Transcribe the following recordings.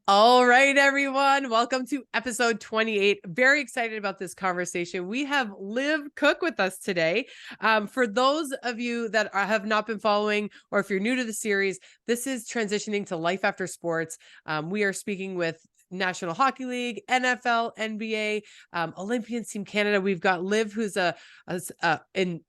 All right, everyone. Welcome to episode 28. Very excited about this conversation. We have Liv Cooke with us today. For those of you that have not been following, or if you're new to the series, this is transitioning to life after sports. We are speaking with National Hockey League, NFL, NBA, Olympians Team Canada. We've got Liv, who's in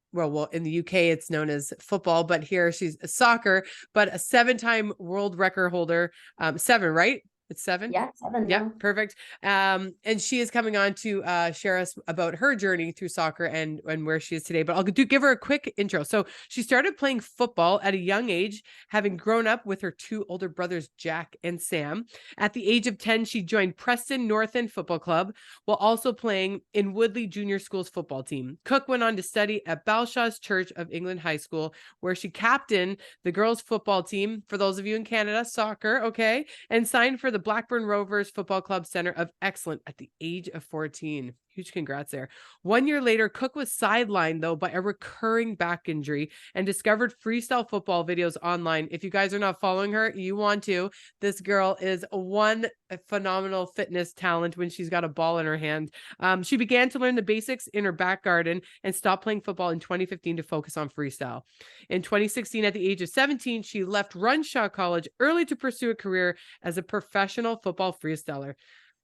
the UK, it's known as football, but here she's soccer, but a 7-time world record holder. 7, right? It's 7. Yeah, 7 Yeah, now. perfect. And she is coming on to share us about her journey through soccer and where she is today. But I'll give her a quick intro. So she started playing football at a young age, having grown up with her 2 older brothers, Jack and Sam. At the age of 10, she joined Preston North End Football Club while also playing in Woodlea Junior School's football team. Cooke went on to study at Balshaw's Church of England High School, where she captained the girls' football team, for those of you in Canada, soccer, okay, and signed for the Blackburn Rovers Football Club Center of Excellence at the age of 14. Huge congrats there. 1 year later, Cooke was sidelined, though, by a recurring back injury and discovered freestyle football videos online. If you guys are not following her, you want to. This girl is one phenomenal fitness talent when she's got a ball in her hand. She began to learn the basics in her back garden and stopped playing football in 2015 to focus on freestyle. In 2016, at the age of 17, she left Runshaw College early to pursue a career as a professional football freestyler.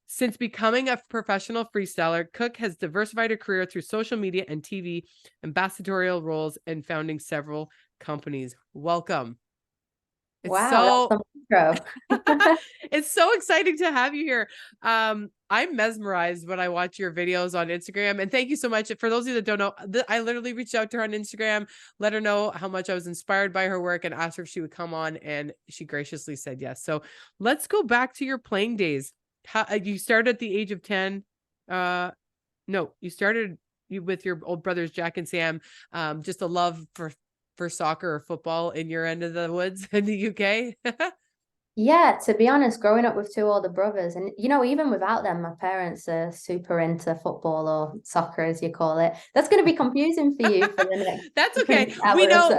Since becoming a professional freestyler, Cooke has diversified her career through social media and TV, ambassadorial roles, and founding several companies. Welcome. Wow, that's some intro. It's so exciting to have you here. I'm mesmerized when I watch your videos on Instagram. And thank you so much. For those of you that don't know, I literally reached out to her on Instagram, let her know how much I was inspired by her work, and asked her if she would come on, and she graciously said yes. So let's go back to your playing days. How you started at the age of 10. No, you started with your old brothers Jack and Sam. Just a love for soccer or football in your end of the woods in the UK. Yeah, to be honest, growing up with 2 older brothers, and even without them, my parents are super into football, or soccer as you call it. That's going to be confusing for you for the next That's okay. hour We or know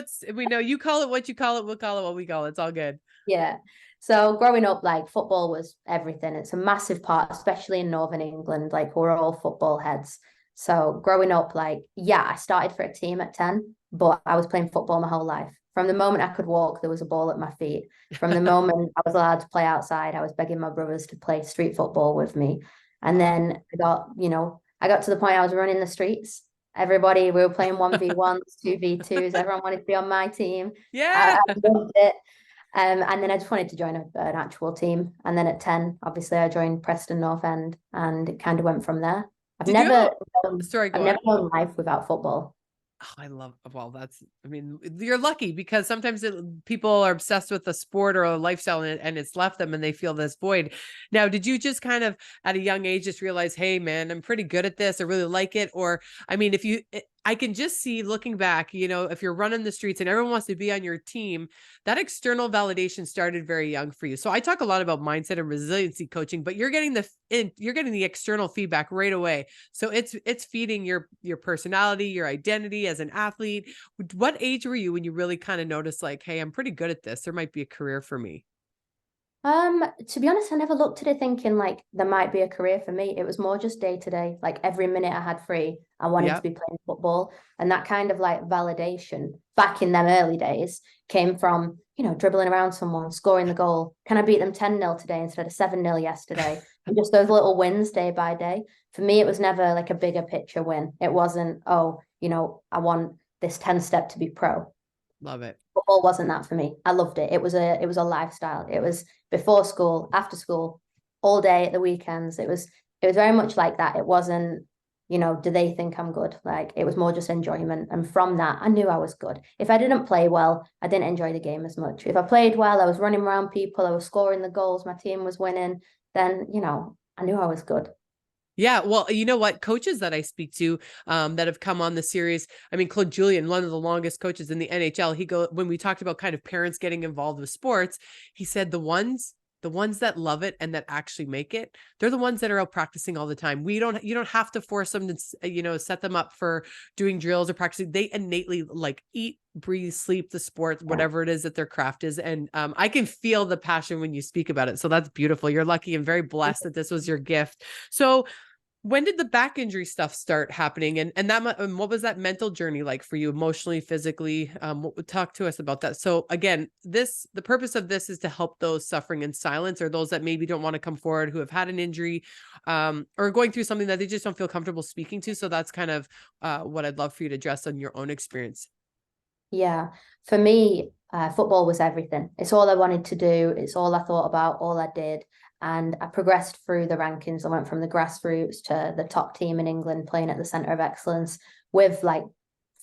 so. we know you call it what you call it, we'll call it what we call it. It's all good. Yeah. So growing up, like, football was everything. It's a massive part, especially in Northern England. Like, we're all football heads. So growing up, like, yeah, I started for a team at 10, but I was playing football my whole life. From the moment I could walk, there was a ball at my feet. From the moment I was allowed to play outside, I was begging my brothers to play street football with me. And then I got to the point I was running the streets. Everybody, we were playing 1v1s, 2v2s. Everyone wanted to be on my team. Yeah. I loved it. And then I just wanted to join an actual team. And then at 10, obviously, I joined Preston North End, and it kind of went from there. I've Did you never sorry, I've go never on. known life without football. Oh, I mean, you're lucky because sometimes people are obsessed with the sport or a lifestyle, and it's left them and they feel this void. Now, did you just kind of at a young age just realize, hey, man, I'm pretty good at this. I really like it. Or, I mean, I can just see looking back, if you're running the streets and everyone wants to be on your team, that external validation started very young for you. So I talk a lot about mindset and resiliency coaching, but you're getting the external feedback right away. So it's feeding your personality, your identity as an athlete. What age were you when you really kind of noticed, like, hey, I'm pretty good at this, there might be a career for me? To be honest, I never looked at it thinking like there might be a career for me. It was more just day to day. Like, every minute I had free, I wanted to be playing football. And that kind of like validation back in them early days came from, dribbling around someone, scoring the goal. Can I beat them 10-0 today instead of 7-0 yesterday? And just those little wins day by day. For me, it was never like a bigger picture win. It wasn't, I want this 10-step to be pro. Love it. Football wasn't that for me. I loved it. It was a lifestyle. It was before school, after school, all day at the weekends. It was very much like that. It wasn't, do they think I'm good? Like, it was more just enjoyment. And from that, I knew I was good. If I didn't play well, I didn't enjoy the game as much. If I played well, I was running around people, I was scoring the goals, my team was winning, then, I knew I was good. Yeah, well, you know what? Coaches that I speak to that have come on the series, I mean, Claude Julien, one of the longest coaches in the NHL, when we talked about kind of parents getting involved with sports, he said the ones the ones that love it and that actually make it, they're the ones that are out practicing all the time. You don't have to force them to, set them up for doing drills or practicing. They innately like eat, breathe, sleep the sport, whatever it is that their craft is. And I can feel the passion when you speak about it. So that's beautiful. You're lucky and very blessed that this was your gift. So when did the back injury stuff start happening? And what was that mental journey like for you, emotionally, physically? Talk to us about that. So again, the purpose of this is to help those suffering in silence, or those that maybe don't want to come forward, who have had an injury, or going through something that they just don't feel comfortable speaking to. So that's kind of what I'd love for you to address on your own experience. Yeah, for me, football was everything. It's all I wanted to do. It's all I thought about, all I did. And I progressed through the rankings. I went from the grassroots to the top team in England, playing at the Centre of Excellence with like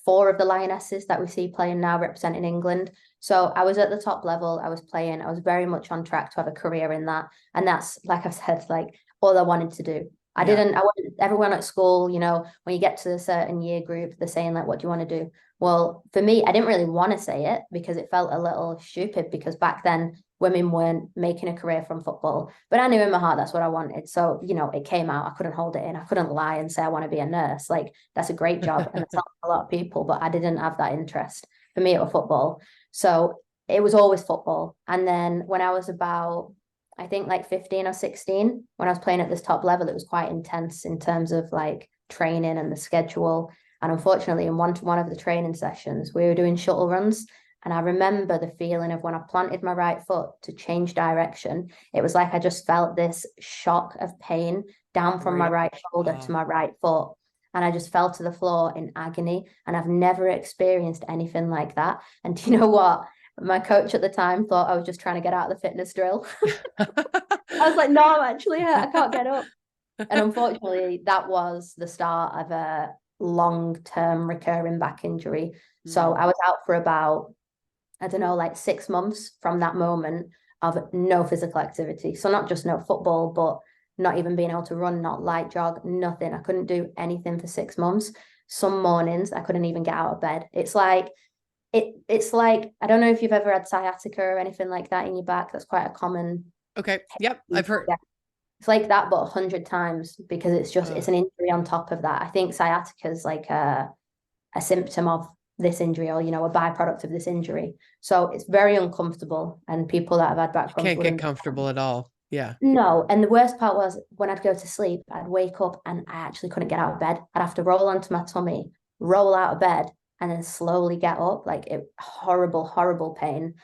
4 of the Lionesses that we see playing now, representing England. So I was at the top level. I was playing. I was very much on track to have a career in that. And that's, like I've said, like all I wanted to do. I wanted everyone at school, when you get to a certain year group, they're saying like, what do you want to do? Well, for me, I didn't really want to say it because it felt a little stupid, because back then women weren't making a career from football, but I knew in my heart that's what I wanted. So, it came out. I couldn't hold it in. I couldn't lie and say I want to be a nurse. Like, that's a great job and it's not a lot of people, but I didn't have that interest. For me, it was football. So it was always football. And then when I was about, I think like 15 or 16, when I was playing at this top level, it was quite intense in terms of like training and the schedule. And unfortunately, in one of the training sessions, we were doing shuttle runs. And I remember the feeling of when I planted my right foot to change direction. It was like I just felt this shock of pain down from my right shoulder to my right foot. And I just fell to the floor in agony. And I've never experienced anything like that. And do you know what? My coach at the time thought I was just trying to get out of the fitness drill. I was like, no, I'm actually hurt. I can't get up. And unfortunately, that was the start of a long-term recurring back injury. So I was out for about, I don't know, like 6 months from that moment of no physical activity. So not just no football, but not even being able to run, not light jog, nothing. I couldn't do anything for 6 months. Some mornings I couldn't even get out of bed. It's like, I don't know if you've ever had sciatica or anything like that in your back. That's quite a common. Okay. Yep. I've heard. It's like that, but 100 times, because it's an injury on top of that. I think sciatica is like a symptom of this injury, or, a byproduct of this injury. So it's very uncomfortable, and people that have had back problems can't get comfortable at all. Yeah. No. And the worst part was when I'd go to sleep, I'd wake up and I actually couldn't get out of bed. I'd have to roll onto my tummy, roll out of bed, and then slowly get up. Like, horrible, horrible pain.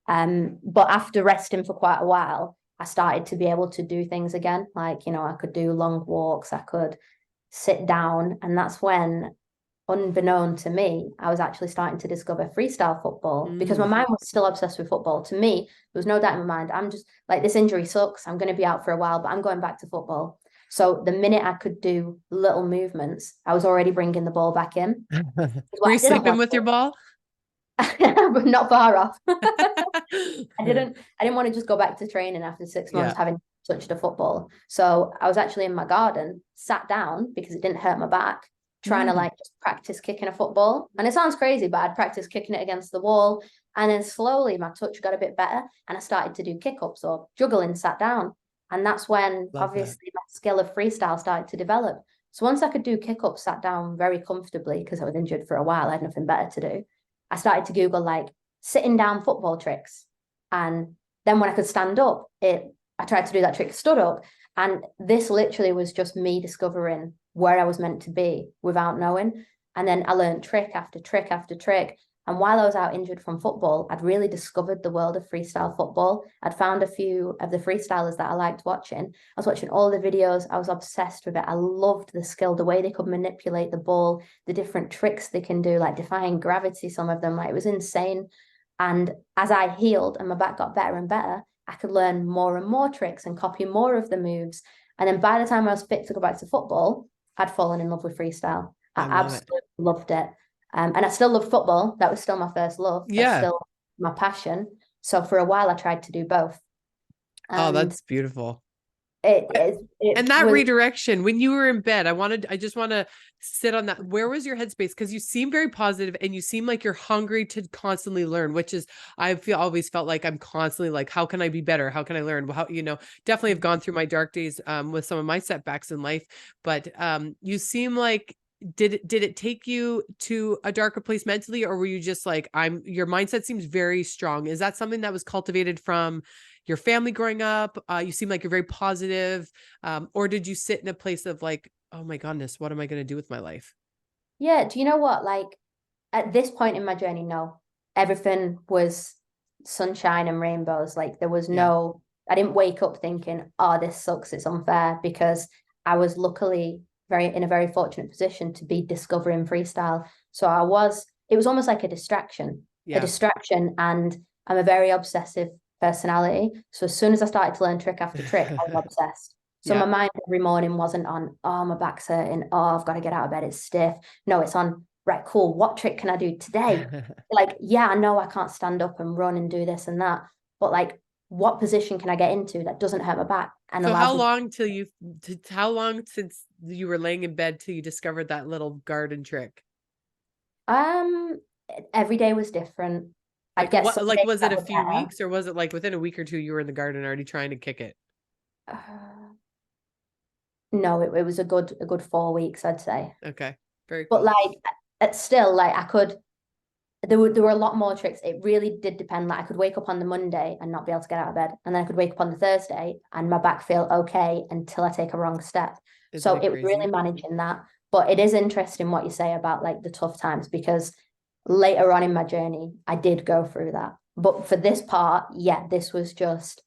But after resting for quite a while, I started to be able to do things again. Like, I could do long walks, I could sit down. And that's when, unbeknown to me, I was actually starting to discover freestyle football, because my mind was still obsessed with football. To me, there was no doubt in my mind, I'm just like, this injury sucks. I'm going to be out for a while, but I'm going back to football. So the minute I could do little movements, I was already bringing the ball back in. Were you sleeping with your ball? But not far off. I didn't want to just go back to training after 6 months having touched a football. So I was actually in my garden, sat down because it didn't hurt my back, trying to like just practice kicking a football. And it sounds crazy, but I'd practice kicking it against the wall. And then slowly my touch got a bit better and I started to do kick-ups or juggling, sat down. And that's when obviously my skill of freestyle started to develop. So once I could do kick-ups, sat down very comfortably, because I was injured for a while, I had nothing better to do. I started to Google like sitting down football tricks. And then when I could stand up, I tried to do that trick, stood up. And this literally was just me discovering where I was meant to be without knowing. And then I learned trick after trick after trick. And while I was out injured from football, I'd really discovered the world of freestyle football. I'd found a few of the freestylers that I liked watching. I was watching all the videos. I was obsessed with it. I loved the skill, the way they could manipulate the ball, the different tricks they can do, like defying gravity, some of them. Like, it was insane. And as I healed and my back got better and better, I could learn more and more tricks and copy more of the moves. And then by the time I was fit to go back to football, I'd fallen in love with freestyle. I absolutely loved it. And I still love football. That was still my first love. That's still my passion. So for a while, I tried to do both. Oh, that's beautiful. It And that was. redirection, when you were in bed, I just want to sit on that. Where was your headspace? Because you seem very positive and you seem like you're hungry to constantly learn, which is, always felt like I'm constantly like, how can I be better? How can I learn? How, definitely have gone through my dark days with some of my setbacks in life. But you seem like, did it take you to a darker place mentally, or were you just like, your mindset seems very strong? Is that something that was cultivated from your family growing up? You seem like you're very positive. Or did you sit in a place of like, oh my goodness, what am I going to do with my life? Yeah, do you know what? Like at this point in my journey, no, everything was sunshine and rainbows. Like there was Yeah. no, I didn't wake up thinking, oh, this sucks, it's unfair, because I was luckily in a very fortunate position to be discovering freestyle. So it was almost like a Yeah. distraction, and I'm a very obsessive personality. So as soon as I started to learn trick after trick, I was obsessed. So Yeah. my mind every morning wasn't on, oh, my back's hurting, oh, I've got to get out of bed, it's stiff. No, it's on, right, cool, what trick can I do today? Like, yeah, I know I can't stand up and run and do this and that, but like, what position can I get into that doesn't hurt my back and So allows how me long how long since you were laying in bed till you discovered that little garden trick? um every day was different. I'd Like get what, some like days was it that a were few better. weeks, or was it like within a week or two you were in the garden already trying to kick it? No, it was a good 4 weeks, I'd say. Okay. Very But cool. like it's still like I could, there were a lot more tricks. It really did depend. Like I could wake up on the Monday and not be able to get out of bed, and then I could wake up on the Thursday and my back feel okay until I take a wrong step. Isn't So it it was really crazy? managing that. But it is interesting what you say about like the tough times, because later on in my journey, I did go through that. But for this part, yeah, this was just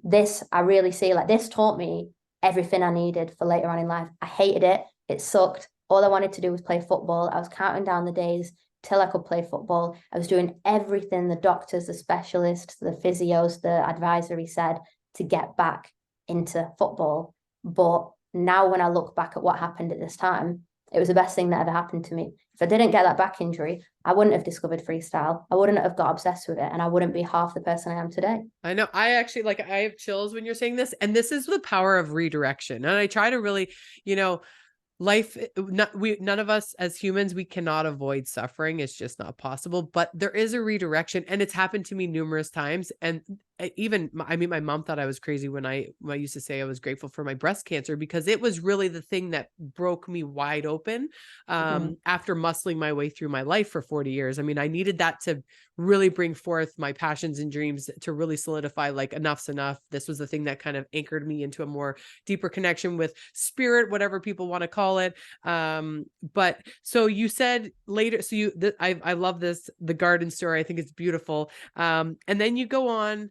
this I really see, like this taught me everything I needed for later on in life. I hated it. It sucked. All I wanted to do was play football. I was counting down the days till I could play football. I was doing everything the doctors, the specialists, the physios, the advisory said to get back into football. But now when I look back at what happened at this time, it was the best thing that ever happened to me. If I didn't get that back injury, I wouldn't have discovered freestyle. I wouldn't have got obsessed with it, and I wouldn't be half the person I am today. I know. I actually, like, I have chills when you're saying this, and this is the power of redirection. And I try to really, you know, life, none of us as humans, we cannot avoid suffering. It's just not possible. But there is a redirection, and it's happened to me numerous times. And even, I mean, my mom thought I was crazy when I used to say I was grateful for my breast cancer, because it was really the thing that broke me wide open Mm-hmm. after muscling my way through my life for 40 years. I mean, I needed that to really bring forth my passions and dreams, to really solidify like enough's enough. This was the thing that kind of anchored me into a more deeper connection with spirit, whatever people want to call it. But so you said later, so I love this, the garden story. I think it's beautiful. And then you go on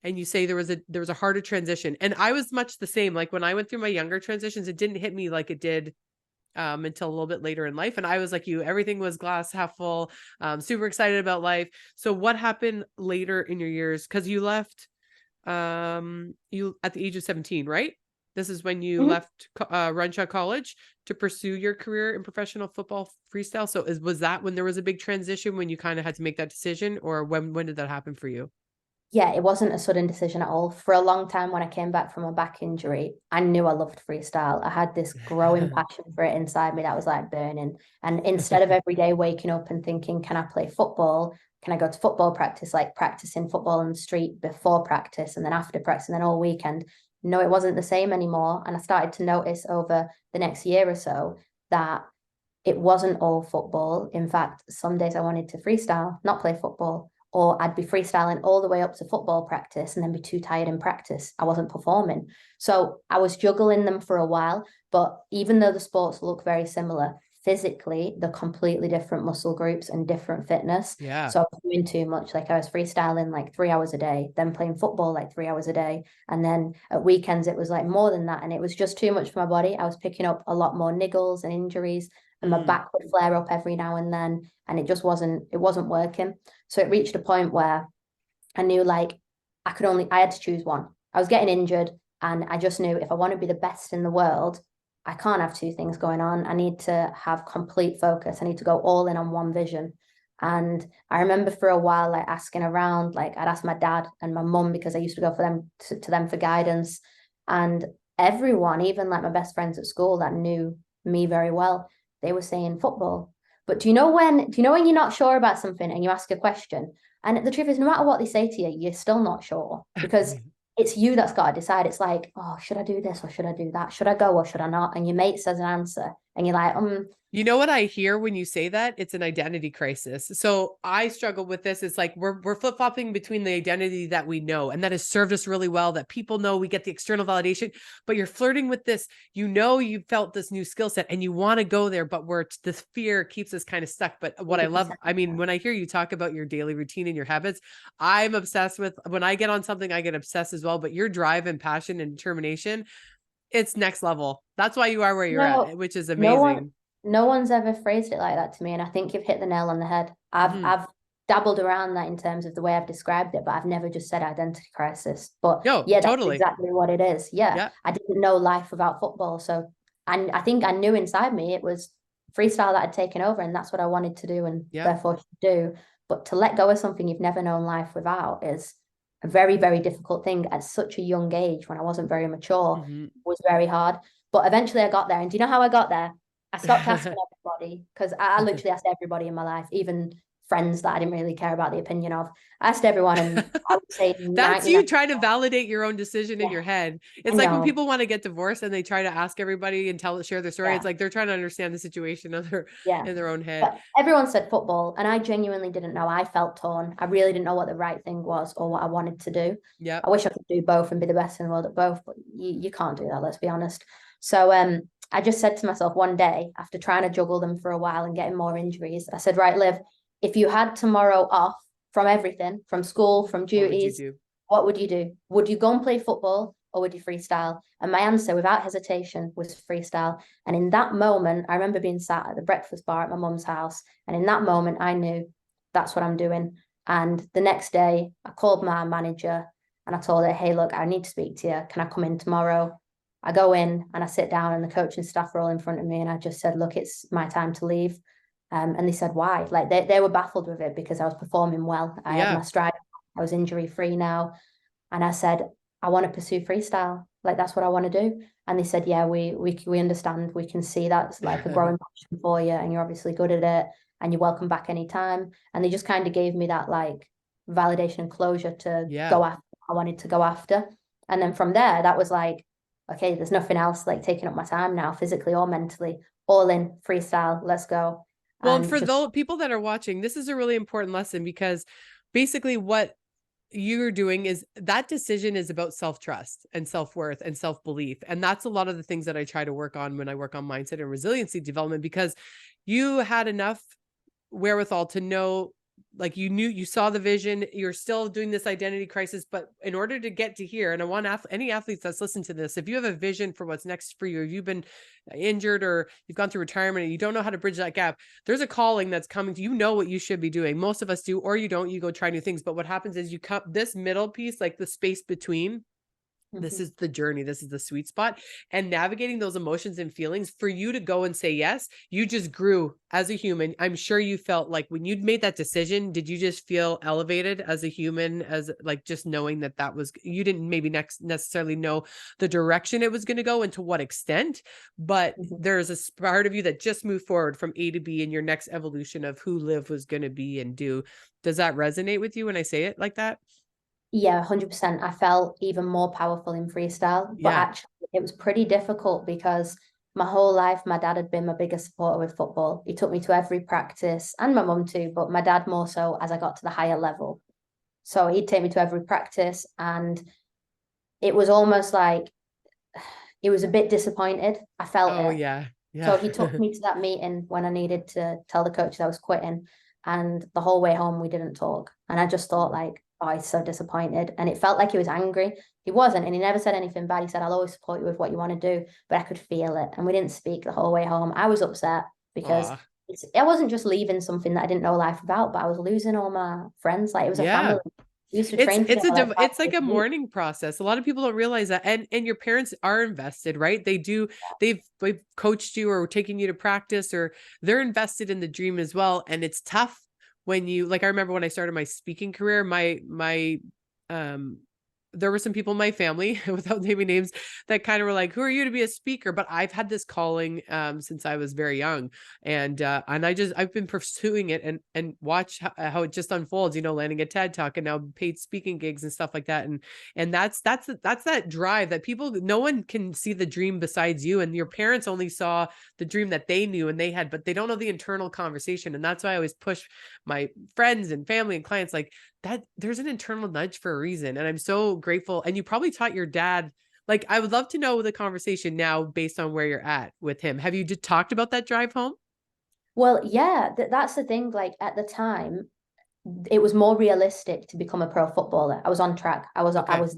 and you say there was a harder transition. And I was much the same. Like when I went through my younger transitions, it didn't hit me like it did until a little bit later in life. And I was like you, everything was glass half full, super excited about life. So what happened later in your years? Because you left you at the age of 17, right? This is when you Mm-hmm. left Runshaw College to pursue your career in professional football freestyle. So was that when there was a big transition, when you kind of had to make that decision, or when did that happen for you? Yeah, it wasn't a sudden decision at all. For a long time, when I came back from a back injury, I knew I loved freestyle. I had this growing passion for it inside me that was like burning. And instead of every day waking up and thinking, can I play football? Can I go to football practice, like practicing football on the street before practice and then after practice and then all weekend? No, it wasn't the same anymore. And I started to notice over the next year or so that it wasn't all football. In fact, some days I wanted to freestyle, not play football, or I'd be freestyling all the way up to football practice and then be too tired in practice. I wasn't performing. So I was juggling them for a while, but even though the sports look very similar, physically, they're completely different muscle groups and different fitness. Yeah. So I was doing too much. Like I was freestyling like 3 hours a day, then playing football like 3 hours a day. And then at weekends, it was like more than that. And it was just too much for my body. I was picking up a lot more niggles and injuries, and my back would flare up every now and then. And it wasn't working. So it reached a point where I knew like I had to choose one. I was getting injured, and I just knew if I want to be the best in the world, I can't have two things going on. I need to have complete focus. I need to go all in on one vision. And I remember for a while, like asking around, like I'd ask my dad and my mum because I used to go for them to them for guidance. And everyone, even like my best friends at school that knew me very well, they were saying football. But do you know when you're not sure about something and you ask a question? And the truth is, no matter what they say to you, you're still not sure because it's you that's got to decide. It's like, oh, should I do this or should I do that? Should I go or should I not? And your mate says an answer and you're like, You know what I hear when you say that? It's an identity crisis. So I struggle with this. It's like we're flip-flopping between the identity that we know and that has served us really well, that people know, we get the external validation, but you're flirting with this, you felt this new skill set and you want to go there, but where this fear keeps us kind of stuck. But what I love, I mean, when I hear you talk about your daily routine and your habits, I'm obsessed with, when I get on something, I get obsessed as well, but your drive and passion and determination, it's next level. That's why you are where you're at, which is amazing. No one's ever phrased it like that to me, and I think you've hit the nail on the head. I've dabbled around that in terms of the way I've described it, but I've never just said identity crisis. But yeah, totally. That's exactly what it is. Yeah. I didn't know life without football, so I think I knew inside me it was freestyle that had taken over, and that's what I wanted to do, and therefore should do. But to let go of something you've never known life without is a very, very difficult thing at such a young age when I wasn't very mature. Was very hard. But eventually I got there. And do you know how I got there? I stopped asking everybody because I literally asked everybody in my life, even friends that I didn't really care about the opinion of. I asked everyone, and I would say that's you trying to validate your own decision in your head. It's like when people want to get divorced and they try to ask everybody and share their story. It's like they're trying to understand the situation in their own head. But everyone said football, and I genuinely didn't know. I felt torn. I really didn't know what the right thing was or what I wanted to do. Yeah, I wish I could do both and be the best in the world at both, but you can't do that. Let's be honest. So I just said to myself one day, after trying to juggle them for a while and getting more injuries, I said, right, Liv, if you had tomorrow off from everything, from school, from duties, what would you do? Would you go and play football or would you freestyle? And my answer, without hesitation, was freestyle. And in that moment, I remember being sat at the breakfast bar at my mum's house. And in that moment, I knew that's what I'm doing. And the next day, I called my manager and I told her, hey, look, I need to speak to you. Can I come in tomorrow? I go in and I sit down and the coaching staff are all in front of me. And I just said, look, it's my time to leave. And they said, why? Like they were baffled with it because I was performing well. I had my stride. I was injury free now. And I said, I want to pursue freestyle. Like, that's what I want to do. And they said, yeah, we understand. We can see that's like a growing passion for you. And you're obviously good at it. And you're welcome back anytime. And they just kind of gave me that like validation and closure to go after what I wanted to go after. And then from there, that was like, okay, there's nothing else like taking up my time now, physically or mentally. All in freestyle, let's go. Well, and for those people that are watching, this is a really important lesson because basically what you're doing is that decision is about self-trust and self-worth and self-belief. And that's a lot of the things that I try to work on when I work on mindset and resiliency development, because you had enough wherewithal to know, like you saw the vision, you're still doing this identity crisis, but in order to get to here, and I want any athletes that's listened to this, if you have a vision for what's next for you, if you've been injured or you've gone through retirement and you don't know how to bridge that gap, there's a calling that's coming to you. Know what you should be doing. Most of us do, or you don't, you go try new things. But what happens is you come this middle piece, like the space between, this is the journey. This is the sweet spot, and navigating those emotions and feelings for you to go and say, yes, you just grew as a human. I'm sure you felt like when you'd made that decision, did you just feel elevated as a human, as like just knowing that was, you didn't maybe necessarily know the direction it was going to go and to what extent, but there's a part of you that just moved forward from A to B in your next evolution of who Liv was going to be and do. Does that resonate with you when I say it like that? Yeah, 100%. I felt even more powerful in freestyle, but actually it was pretty difficult because my whole life, my dad had been my biggest supporter with football. He took me to every practice and my mum too, but my dad more so as I got to the higher level. So he'd take me to every practice and it was almost like he was a bit disappointed. I felt it. Yeah. So he took me to that meeting when I needed to tell the coaches I was quitting. And the whole way home, we didn't talk. And I just thought like, oh, he's so disappointed. And it felt like he was angry. He wasn't. And he never said anything bad. He said, I'll always support you with what you want to do. But I could feel it. And we didn't speak the whole way home. I was upset because I wasn't just leaving something that I didn't know life about, but I was losing all my friends. Like it was a family. We used to train it's like a mourning process. A lot of people don't realize that. And your parents are invested, right? They do. They've coached you or taken you to practice, or they're invested in the dream as well. And it's tough when you, like, I remember when I started my speaking career, my there were some people in my family, without naming names, that kind of were like, who are you to be a speaker? But I've had this calling since I was very young. And I've been pursuing it and watch how it just unfolds, landing a TED Talk and now paid speaking gigs and stuff like that. And that's that drive that no one can see the dream besides you. And your parents only saw the dream that they knew and they had, but they don't know the internal conversation. And that's why I always push my friends and family and clients like that. There's an internal nudge for a reason. And I'm so grateful. And you probably taught your dad, like, I would love to know the conversation now based on where you're at with him. Have you talked about that drive home? Well, yeah, that's the thing. Like at the time, it was more realistic to become a pro footballer. I was on track. Okay.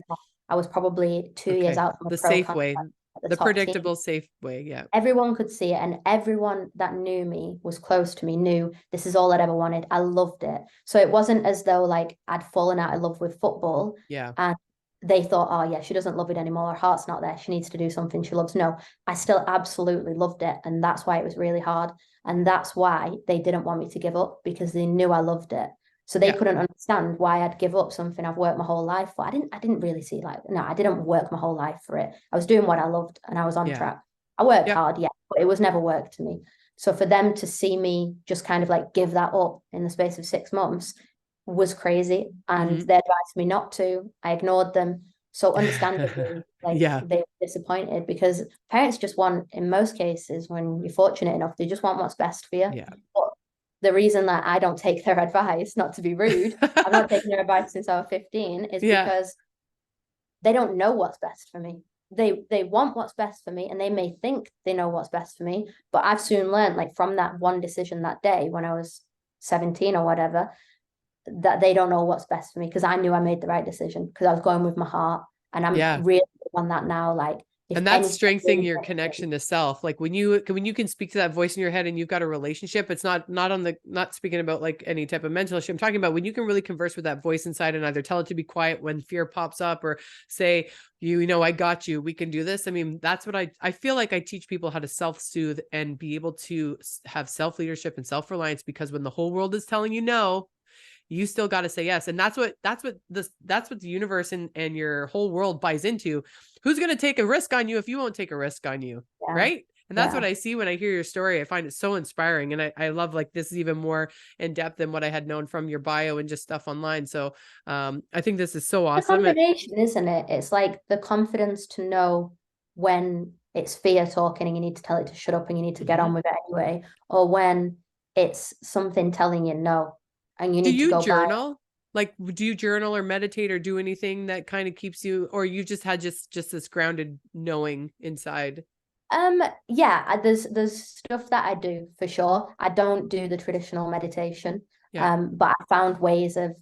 I was probably 2 years Okay. out from a The pro safe way, contract at the the top team. predictable, safe way. Yeah. Everyone could see it, and everyone that knew me, was close to me, knew this is all I'd ever wanted. I loved it. So it wasn't as though like I'd fallen out of love with football Yeah. and they thought, oh yeah, she doesn't love it anymore. Her heart's not there. She needs to do something she loves. No, I still absolutely loved it. And that's why it was really hard. And that's why they didn't want me to give up, because they knew I loved it. So they couldn't understand why I'd give up something I've worked my whole life for. I didn't really see like, no, I didn't work my whole life for it. I was doing what I loved and I was on track. I worked hard, yeah, but it was never work to me. So for them to see me just kind of like give that up in the space of 6 months was crazy. And they advised me not to. I ignored them. So understandably, like they were disappointed, because parents just want, in most cases, when you're fortunate enough, they just want what's best for you. Yeah. But the reason that I don't take their advice, not to be rude, I've not taken their advice since I was 15, is because they don't know what's best for me. They want what's best for me, and they may think they know what's best for me, but I've soon learned, like from that one decision that day when I was 17 or whatever, that they don't know what's best for me, because I knew I made the right decision, because I was going with my heart. And I'm really on that now. Like, and that's strengthening your connection to self. Like when you can speak to that voice in your head and you've got a relationship, it's not speaking about like any type of mental issue. I'm talking about when you can really converse with that voice inside and either tell it to be quiet when fear pops up, or say, I got you, we can do this. I mean, that's what I feel like I teach people how to self-soothe and be able to have self-leadership and self-reliance, because when the whole world is telling you no, you still got to say yes. And that's what the universe and your whole world buys into. Who's going to take a risk on you if you won't take a risk on you? Right. And that's what I see when I hear your story. I find it so inspiring. And I love, like, this is even more in depth than what I had known from your bio and just stuff online. So I think this is so awesome. The combination, isn't it? It's like the confidence to know when it's fear talking and you need to tell it to shut up and you need to get on with it anyway, or when it's something telling you no and you need to go journal? Like, do you journal or meditate or do anything that kind of keeps you, or you just had just this grounded knowing inside? Yeah, there's stuff that I do for sure. I don't do the traditional meditation. But I found ways of,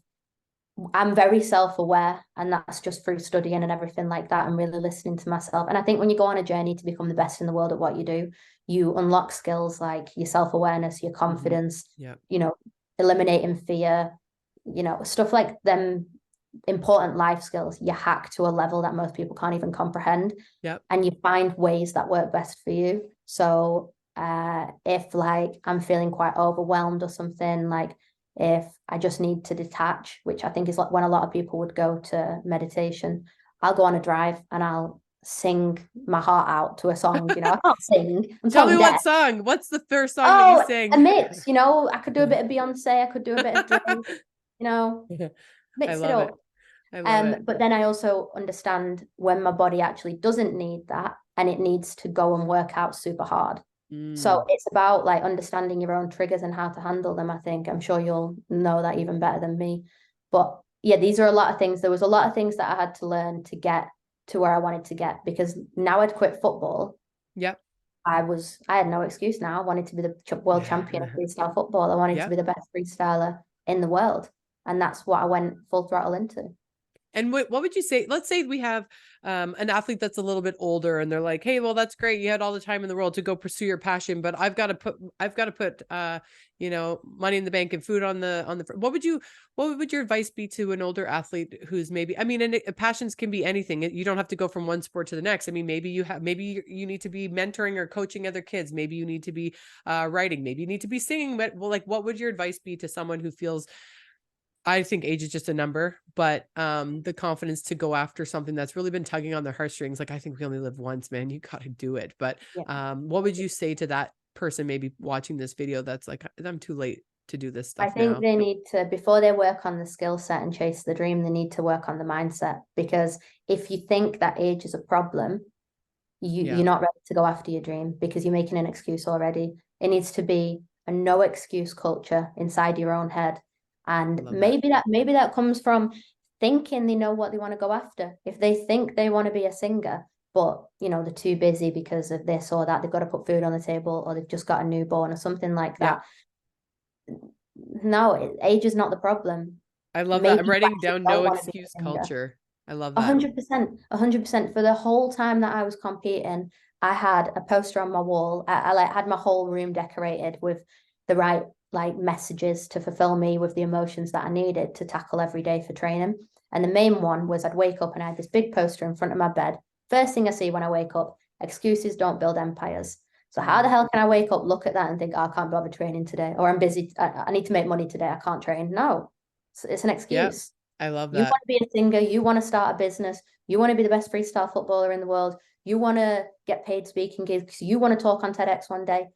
I'm very self-aware, and that's just through studying and everything like that, and really listening to myself. And I think when you go on a journey to become the best in the world at what you do, you unlock skills like your self-awareness, your confidence, eliminating fear, stuff like them, important life skills you hack to a level that most people can't even comprehend. And you find ways that work best for you. So if like I'm feeling quite overwhelmed or something, like if I just need to detach, which I think is like when a lot of people would go to meditation, I'll go on a drive and I'll sing my heart out to a song. I can't sing. Tell me what song. What's the first song that you sing? A mix. I could do a bit of Beyonce. I could do a bit of Drake. Mix it up. I love it. But then I also understand when my body actually doesn't need that and it needs to go and work out super hard. So it's about like understanding your own triggers and how to handle them. I think I'm sure you'll know that even better than me. But yeah, these are a lot of things. There was a lot of things that I had to learn to get to where I wanted to get, because now I'd quit football. I had no excuse now. I wanted to be the world champion of freestyle football. I wanted to be the best freestyler in the world. And that's what I went full throttle into. And what would you say? Let's say we have an athlete that's a little bit older and they're like, hey, well, that's great. You had all the time in the world to go pursue your passion, but I've got to put money in the bank and food on the, what would your advice be to an older athlete who's maybe, and passions can be anything. You don't have to go from one sport to the next. I mean, maybe you need to be mentoring or coaching other kids. Maybe you need to be writing, maybe you need to be singing, but what would your advice be to someone who feels I think age is just a number, but the confidence to go after something that's really been tugging on their heartstrings. Like, I think we only live once, man. You got to do it. But what would you say to that person maybe watching this video that's like, I'm too late to do this I stuff think now? they need to, before they work on the skill set and chase the dream, they need to work on the mindset. Because if you think that age is a problem, you're not ready to go after your dream, because you're making an excuse already. It needs to be a no excuse culture inside your own head. And maybe that comes from thinking they know what they want to go after. If they think they want to be a singer, but they're too busy because of this or that, they've got to put food on the table, or they've just got a newborn or something like that. No, age is not the problem. I love that. I'm writing down no excuse culture. I love that. 100%, 100%. For the whole time that I was competing, I had a poster on my wall. I had my whole room decorated with the right messages to fulfill me with the emotions that I needed to tackle every day for training. And the main one was I'd wake up and I had this big poster in front of my bed. First thing I see when I wake up, excuses don't build empires. So how the hell can I wake up, look at that and think, oh, I can't bother training today, or I'm busy, I need to make money today, I can't train? No, it's an excuse. I love that. You want to be a singer, you want to start a business, you want to be the best freestyle footballer in the world, you want to get paid speaking gigs, you want to talk on TEDx one day.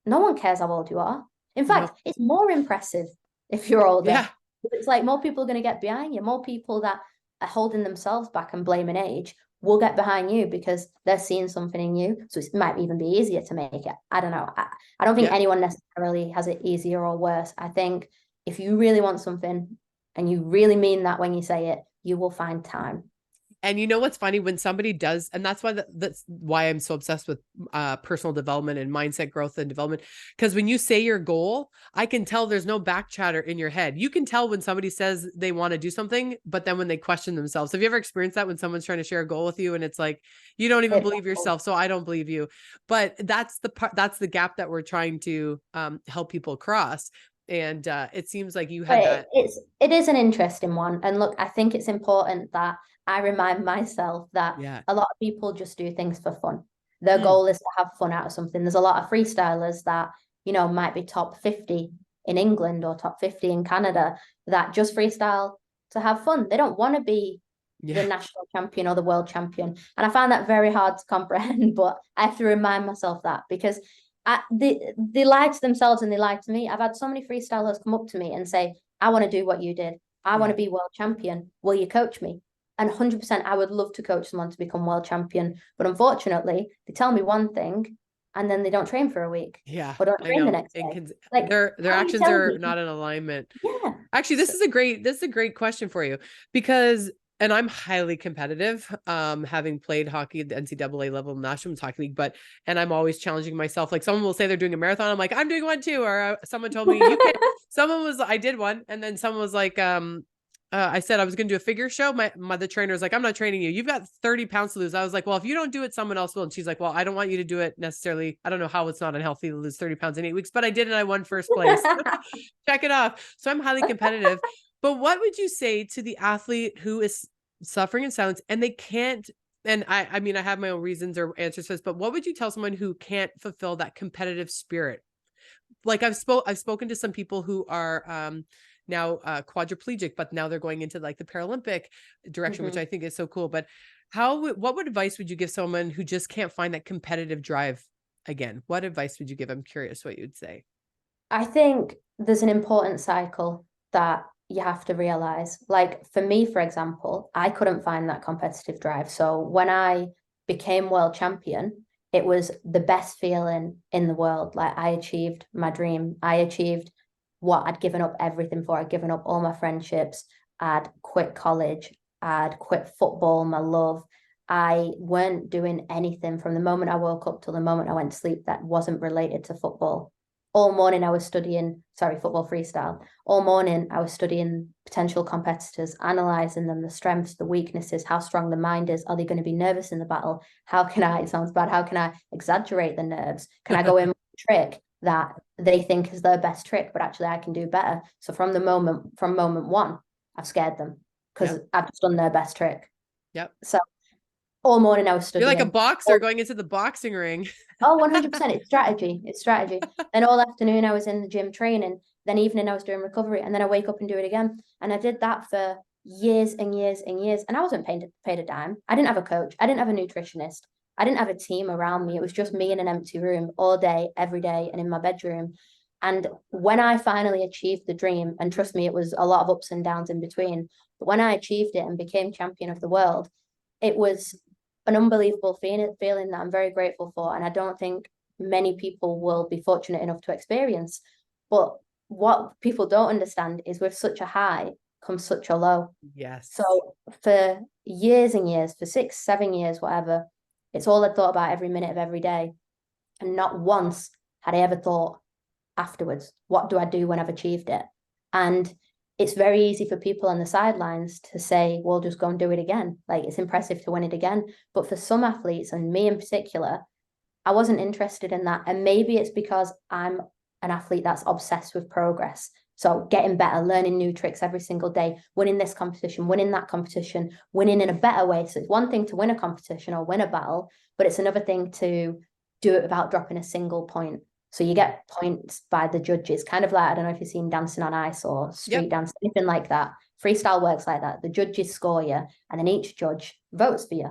No one cares how old you are. In fact, it's more impressive if you're older. Yeah. It's like more people are going to get behind you. More people that are holding themselves back and blaming age will get behind you because they're seeing something in you. So it might even be easier to make it. I don't know. I don't think anyone necessarily has it easier or worse. I think if you really want something and you really mean that when you say it, you will find time. And you know what's funny, when somebody does, and that's why I'm so obsessed with personal development and mindset growth and development. Because when you say your goal, I can tell there's no back chatter in your head. You can tell when somebody says they want to do something, but then when they question themselves. Have you ever experienced that when someone's trying to share a goal with you and it's like, you don't even believe yourself, so I don't believe you. But that's the gap that we're trying to help people cross. And it seems like you had that. It is an interesting one. And look, I think it's important that I remind myself that a lot of people just do things for fun. Their goal is to have fun out of something. There's a lot of freestylers that, might be top 50 in England or top 50 in Canada that just freestyle to have fun. They don't want to be the national champion or the world champion. And I find that very hard to comprehend, but I have to remind myself that because they lie to themselves and they lie to me. I've had so many freestylers come up to me and say, I want to do what you did. I want to be world champion. Will you coach me? And 100%, I would love to coach someone to become world champion. But unfortunately, they tell me one thing and then they don't train for a week. Or don't train the next day. Their actions are not in alignment. Yeah. Actually, this is a great question for you, because and I'm highly competitive, having played hockey at the NCAA level, National Hockey League, and I'm always challenging myself. Like, someone will say they're doing a marathon. I'm like, I'm doing one too. Or someone told me you can, I did one. And then someone was like, I said I was going to do a figure show. The trainer was like, I'm not training you. You've got 30 pounds to lose. I was like, well, if you don't do it, someone else will. And she's like, well, I don't want you to do it necessarily. I don't know how it's not unhealthy to lose 30 pounds in 8 weeks, but I did. And I won first place. Check it off. So I'm highly competitive. But what would you say to the athlete who is suffering in silence and they can't, and I mean, I have my own reasons or answers to this, but what would you tell someone who can't fulfill that competitive spirit? Like I've spoken to some people who are, now quadriplegic, but now they're going into like the Paralympic direction, which I think is so cool. But what advice would you give someone who just can't find that competitive drive again? What advice would you give? I'm curious what you'd say. I think there's an important cycle that you have to realize. Like for me, for example, I couldn't find that competitive drive. So when I became world champion, it was the best feeling in the world. Like I achieved my dream. I achieved what I'd given up everything for. I'd given up all my friendships. I'd quit college. I'd quit football, my love. I weren't doing anything from the moment I woke up till the moment I went to sleep that wasn't related to football. All morning I was studying, football freestyle. All morning I was studying potential competitors, analysing them, the strengths, the weaknesses, how strong the mind is. Are they going to be nervous in the battle? How can I, it sounds bad, how can I exaggerate the nerves? Can I go in with a trick that they think is their best trick, but actually I can do better? So from moment one, I've scared them because I've just done their best trick. So all morning I was studying. You're like a boxer going into the boxing ring. Oh, 100%. It's strategy. And all afternoon I was in the gym training. Then evening I was doing recovery, and then I wake up and do it again. And I did that for years and years and years. And I wasn't paid a dime. I didn't have a coach. I didn't have a nutritionist. I didn't have a team around me. It was just me in an empty room all day, every day, and in my bedroom. And when I finally achieved the dream, and trust me, it was a lot of ups and downs in between, but when I achieved it and became champion of the world, it was an unbelievable feeling that I'm very grateful for. And I don't think many people will be fortunate enough to experience. But what people don't understand is with such a high comes such a low. Yes. So for years and years, for 6, 7 years, whatever, it's all I thought about every minute of every day. And not once had I ever thought afterwards, what do I do when I've achieved it? And it's very easy for people on the sidelines to say, well, just go and do it again. Like, it's impressive to win it again. But for some athletes, and me in particular, I wasn't interested in that. And maybe it's because I'm an athlete that's obsessed with progress. So getting better, learning new tricks every single day, winning this competition, winning that competition, winning in a better way. So it's one thing to win a competition or win a battle, but it's another thing to do it without dropping a single point. So you get points by the judges, kind of like, I don't know if you've seen Dancing on Ice or street dance, anything like that. Freestyle works like that. The judges score you, and then each judge votes for you.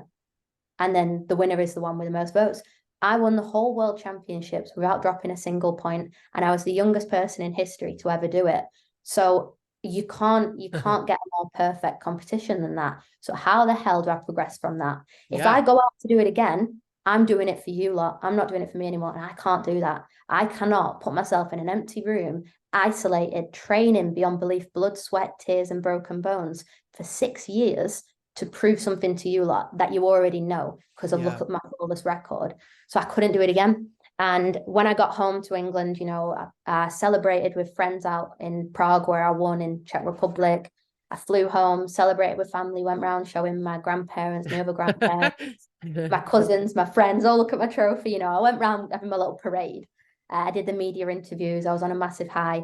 And then the winner is the one with the most votes. I won the whole world championships without dropping a single point, and I was the youngest person in history to ever do it. So you can't get a more perfect competition than that. So how the hell do I progress from that? If I go out to do it again, I'm doing it for you lot. I'm not doing it for me anymore. And I can't do that. I cannot put myself in an empty room, isolated, training beyond belief, blood, sweat, tears, and broken bones for 6 years to prove something to you lot that you already know, because I've looked at my flawless record. So I couldn't do it again. And when I got home to England, you know, I celebrated with friends out in Prague where I won, in Czech Republic. I flew home, celebrated with family, went round showing my grandparents, my other grandparents, my cousins, my friends, all look at my trophy. You know, I went round having my little parade. I did the media interviews. I was on a massive high.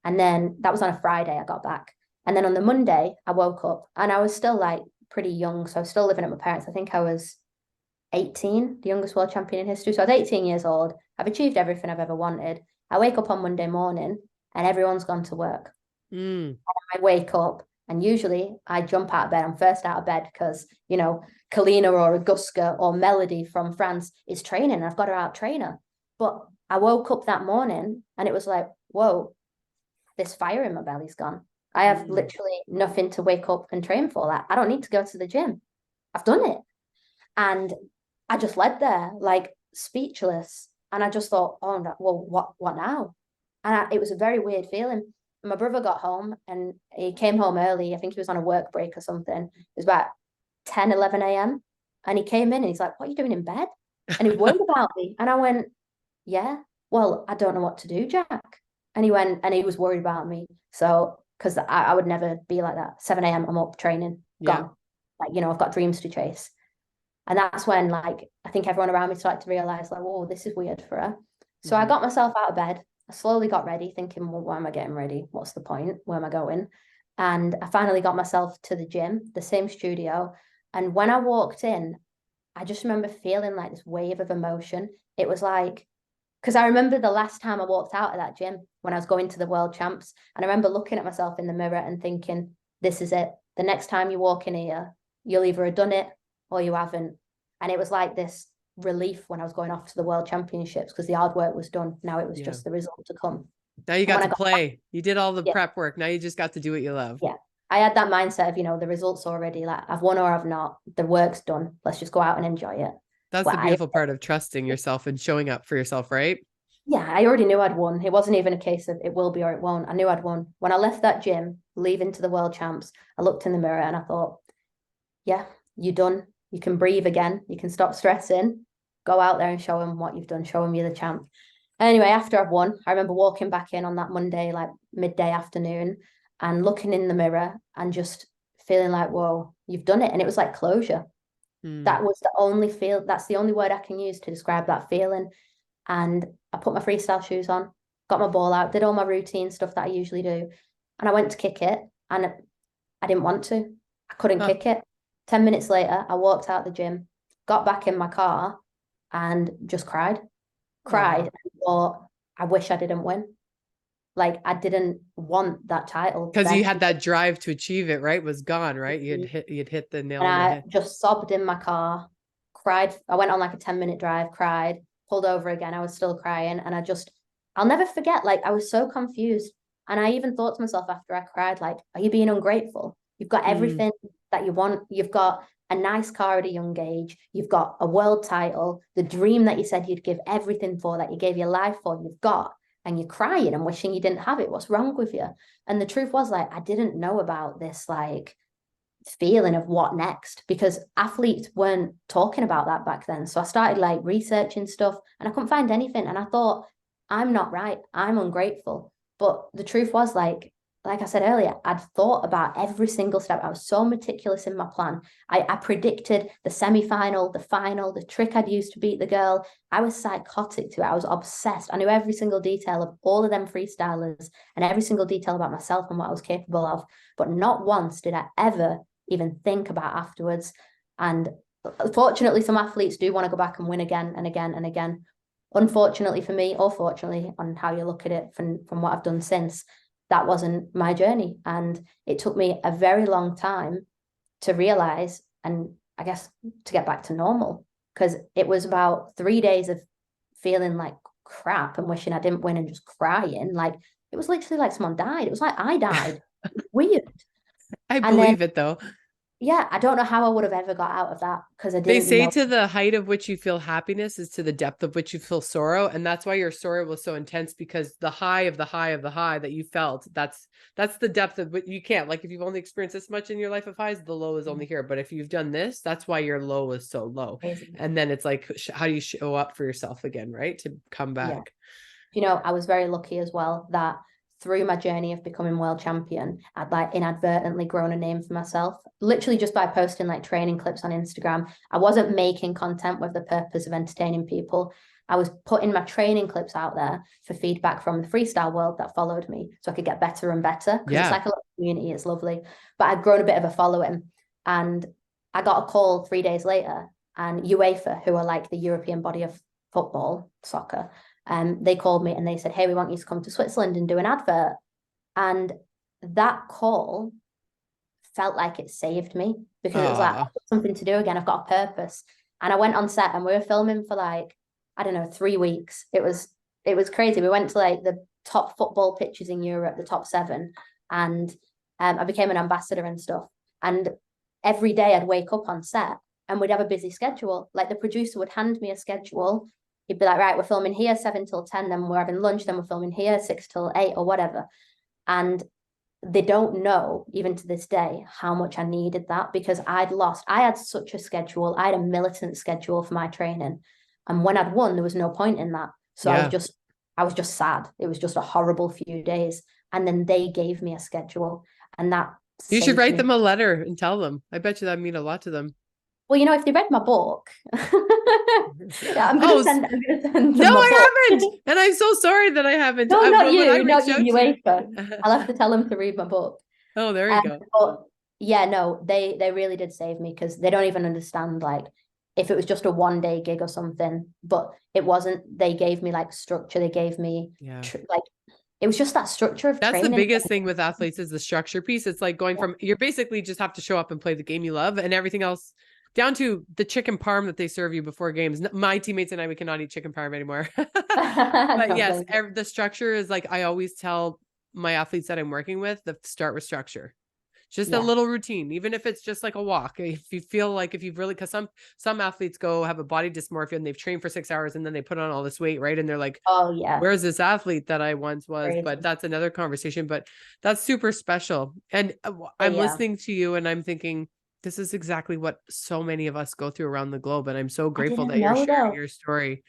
And then that was on a Friday I got back. And then on the Monday, I woke up and I was still like pretty young. So I was still living at my parents. I think I was 18, the youngest world champion in history. So I was 18 years old. I've achieved everything I've ever wanted. I wake up on Monday morning and everyone's gone to work. And I wake up and usually I jump out of bed. I'm first out of bed because, you know, Kalina or Augusta or Melody from France is training and I've got to out train her. But I woke up that morning and it was like, whoa, this fire in my belly's gone. I have literally nothing to wake up and train for. That I don't need to go to the gym. I've done it. And I just led there like speechless. And I just thought, oh, no, well, what now? And it was a very weird feeling. My brother got home and he came home early. I think he was on a work break or something. It was about 10, 11 a.m. And he came in and he's like, what are you doing in bed? And he was worried about me. And I went, yeah, well, I don't know what to do, Jack. And he went, and he was worried about me. So, because I would never be like that. 7 a.m, I'm up training, gone. Like, you know, I've got dreams to chase. And that's when, like, I think everyone around me started to realize, like, whoa, this is weird for her. So I got myself out of bed. I slowly got ready, thinking, well, why am I getting ready? What's the point? Where am I going? And I finally got myself to the gym, the same studio. And when I walked in, I just remember feeling like this wave of emotion. It was like, because I remember the last time I walked out of that gym when I was going to the world champs. And I remember looking at myself in the mirror and thinking, this is it. The next time you walk in here, you'll either have done it or you haven't. And it was like this relief when I was going off to the world championships because the hard work was done. Now it was just the result to come. Now you got to play. You did all the prep work. Now you just got to do what you love. Yeah. I had that mindset of, you know, the results already, like I've won or I've not. The work's done. Let's just go out and enjoy it. That's the beautiful part of trusting yourself and showing up for yourself, right? Yeah, I already knew I'd won. It wasn't even a case of it will be or it won't. I knew I'd won. When I left that gym, leaving to the world champs, I looked in the mirror and I thought, yeah, you're done. You can breathe again. You can stop stressing. Go out there and show them what you've done. Show them you're the champ. Anyway, after I've won, I remember walking back in on that Monday, like midday afternoon, and looking in the mirror and just feeling like, whoa, you've done it. And it was like closure. That was the only feel. That's the only word I can use to describe that feeling. And I put my freestyle shoes on, got my ball out, did all my routine stuff that I usually do. And I went to kick it and I didn't want to. I couldn't kick it. 10 minutes later, I walked out the gym, got back in my car and just cried. And thought, I wish I didn't win. like I didn't want that title. Because you Then had that drive to achieve it, right? Was gone, right? You'd hit the nail and on the I head. just sobbed in my car, cried. I went on like a 10-minute drive, cried, pulled over again. I was still crying. And I'll never forget, like, I was so confused. And I even thought to myself after I cried, like, are you being ungrateful? You've got everything that you want. You've got a nice car at a young age. You've got a world title, the dream that you said you'd give everything for, that you gave your life for, you've got. And you're crying and wishing you didn't have it. What's wrong with you? And the truth was, like, I didn't know about this, like, feeling of what next, because athletes weren't talking about that back then. So I started like researching stuff and I couldn't find anything. And I thought, I'm not right. I'm ungrateful. But the truth was, like I said earlier, I'd thought about every single step. I was so meticulous in my plan. I predicted the semi-final, the final, the trick I'd use to beat the girl. I was psychotic to it. I was obsessed. I knew every single detail of all of them freestylers and every single detail about myself and what I was capable of. But not once did I ever even think about afterwards. And fortunately, some athletes do want to go back and win again and again and again. Unfortunately for me, or fortunately, on how you look at it from what I've done since, that wasn't my journey. And it took me a very long time to realize, and I guess to get back to normal, because it was about 3 days of feeling like crap and wishing I didn't win and just crying. Like, it was literally like someone died. It was like I died. Weird. I believe it though. Yeah, I don't know how I would have ever got out of that, because I They didn't say know. to the height of which you feel happiness is to the depth of which you feel sorrow. And that's why your sorrow was so intense, because the high of the high of the high that you felt, that's the depth of what you can't, like, if you've only experienced this much in your life of highs, the low is only here. But if you've done this, that's why your low is so low. Crazy. And then it's like, how do you show up for yourself again, right? To come back. Yeah. I was very lucky as well that through my journey of becoming world champion, I'd like inadvertently grown a name for myself, literally just by posting like training clips on Instagram. I wasn't making content with the purpose of entertaining people. I was putting my training clips out there for feedback from the freestyle world that followed me, so I could get better and better, because it's like a little community. It's lovely. But I'd grown a bit of a following, and I got a call 3 days later, and UEFA, who are like the European body of football, soccer, they called me and they said, hey, we want you to come to Switzerland and do an advert. And that call felt like it saved me, because it was like, I've got something to do again. I've got a purpose. And I went on set and we were filming for like, I don't know, 3 weeks. It was crazy. We went to like the top football pitches in Europe, the top 7. And I became an ambassador and stuff. And every day I'd wake up on set and we'd have a busy schedule. Like, the producer would hand me a schedule. He'd be like, right, we're filming here 7 till 10, then we're having lunch, then we're filming here 6 till 8 or whatever. And they don't know, even to this day, how much I needed that, because I had such a schedule. I had a militant schedule for my training. And when I'd won, there was no point in that. So I was just sad. It was just a horrible few days. And then they gave me a schedule, and that You should write them a letter and tell them. I bet you that'd mean a lot to them. Well, if they read my book, I'm going to send them No, I book. haven't. And I'm so sorry that I haven't. No, not you, UEFA. I'll have to tell them to read my book. Oh, there you go. But yeah, no, they really did save me, because they don't even understand, like, if it was just a 1-day gig or something, but it wasn't. They gave me like structure. They gave me like, it was just that structure of training. That's the biggest thing with athletes, is the structure piece. It's like going from, you're basically just have to show up and play the game you love, and everything else, down to the chicken parm that they serve you before games. My teammates and I, we cannot eat chicken parm anymore. But yes, the structure is like, I always tell my athletes that I'm working with, start with structure. Just a little routine, even if it's just like a walk. If you feel like, if you've really, because some athletes have a body dysmorphia and they've trained for 6 hours and then they put on all this weight, right? And they're like, oh yeah, where's this athlete that I once was? Crazy. But that's another conversation. But that's super special. And I'm listening to you and I'm thinking, this is exactly what so many of us go through around the globe. And I'm so grateful that you're sharing your story.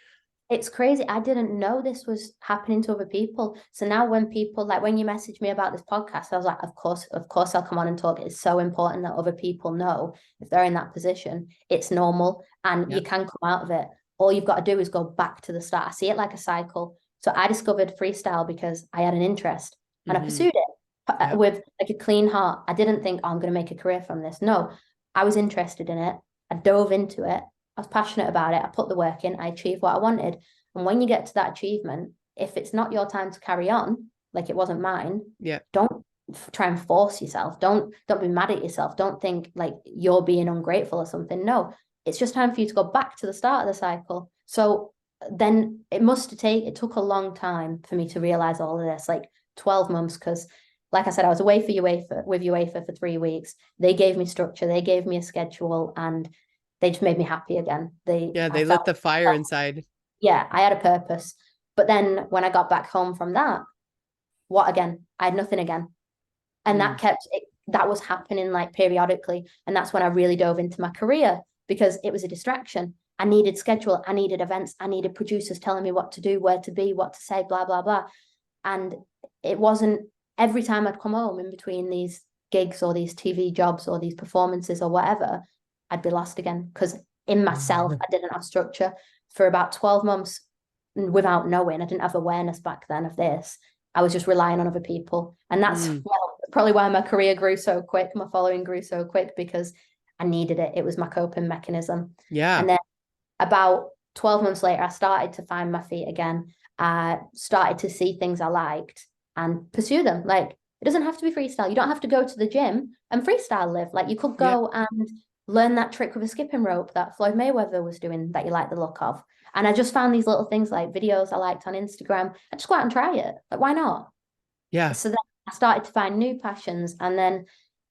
It's crazy. I didn't know this was happening to other people. So now when people, like, when you messaged me about this podcast, I was like, of course I'll come on and talk. It's so important that other people know, if they're in that position, it's normal and you can come out of it. All you've got to do is go back to the start. I see it like a cycle. So I discovered freestyle because I had an interest and I pursued it with like a clean heart. I didn't think, I'm going to make a career from this. No, I was interested in it. I dove into it. I was passionate about it. I put the work in. I achieved what I wanted. And when you get to that achievement, if it's not your time to carry on, Like, it wasn't mine. Yeah. Don't try and force yourself. Don't be mad at yourself. Don't think like you're being ungrateful or something. No, it's just time for you to go back to the start of the cycle. So then it took a long time for me to realize all of this, like 12 months, because like I said, I was away with UEFA for 3 weeks. They gave me structure, they gave me a schedule, and they just made me happy again. They lit the fire inside. Yeah, I had a purpose. But then when I got back home from that, what again? I had nothing again. And that was happening like periodically. And that's when I really dove into my career, because it was a distraction. I needed schedule, I needed events, I needed producers telling me what to do, where to be, what to say, blah, blah, blah. And it wasn't every time I'd come home in between these gigs or these TV jobs or these performances or whatever, I'd be lost again, because in myself, I didn't have structure for about 12 months without knowing. I didn't have awareness back then of this. I was just relying on other people. And that's probably why my career grew so quick, my following grew so quick, because I needed it. It was my coping mechanism. Yeah. And then about 12 months later, I started to find my feet again. I started to see things I liked and pursue them. Like, it doesn't have to be freestyle. You don't have to go to the gym and freestyle, Liv. Like, you could go and learn that trick with a skipping rope that Floyd Mayweather was doing that you like the look of. And I just found these little things, like videos I liked on Instagram. I just go out and try it. Like, why not? Yeah. So then I started to find new passions, and then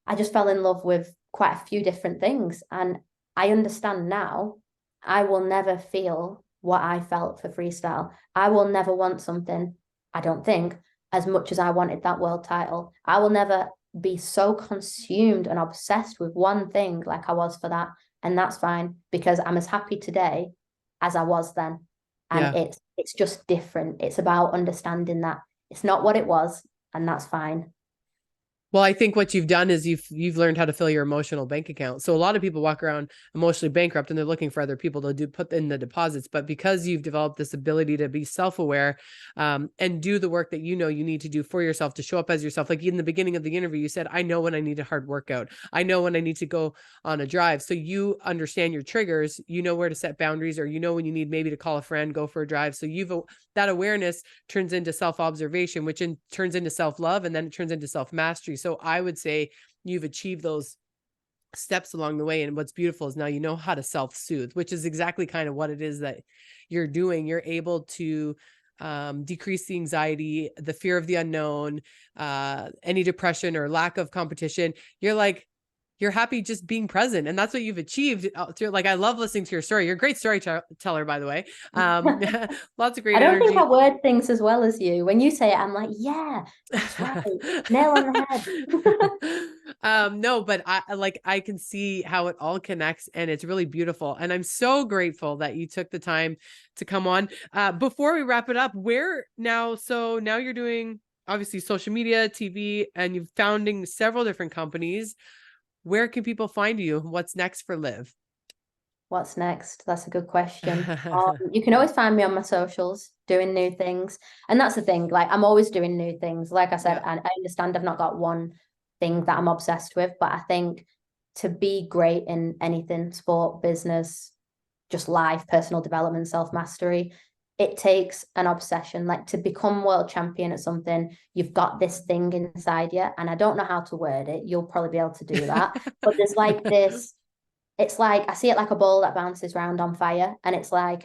I just fell in love with quite a few different things. And I understand now, I will never feel what I felt for freestyle. I will never want something, I don't think, as much as I wanted that world title. I will never be so consumed and obsessed with one thing like I was for that. And that's fine, because I'm as happy today as I was then. And it's just different. It's about understanding that it's not what it was, and that's fine. Well, I think what you've done is you've learned how to fill your emotional bank account. So a lot of people walk around emotionally bankrupt and they're looking for other people to put in the deposits. But because you've developed this ability to be self-aware and do the work that you know you need to do for yourself, to show up as yourself. Like in the beginning of the interview, you said, I know when I need a hard workout. I know when I need to go on a drive. So you understand your triggers, you know where to set boundaries, or you know when you need maybe to call a friend, go for a drive. So that awareness turns into self-observation, which turns into self-love, and then it turns into self-mastery. So I would say you've achieved those steps along the way. And what's beautiful is now you know how to self-soothe, which is exactly kind of what it is that you're doing. You're able to decrease the anxiety, the fear of the unknown, any depression or lack of competition. You're happy just being present. And that's what you've achieved through. Like, I love listening to your story. You're a great storyteller, by the way. Lots of great I don't energy. think I word things as well as you. When you say it, I'm like, yeah, that's right. Nail on the head. No, but I can see how it all connects, and it's really beautiful. And I'm so grateful that you took the time to come on. Before we wrap it up, so now you're doing obviously social media, TV, and you're founding several different companies. Where can people find you? What's next for Liv? What's next? That's a good question. You can always find me on my socials doing new things. And that's the thing, like, I'm always doing new things. Like I said, I understand I've not got one thing that I'm obsessed with, but I think to be great in anything, sport, business, just life, personal development, self-mastery, it takes an obsession. Like, to become world champion at something, you've got this thing inside you, and I don't know how to word it. You'll probably be able to do that. But there's like this, it's like, I see it like a ball that bounces around on fire, and it's like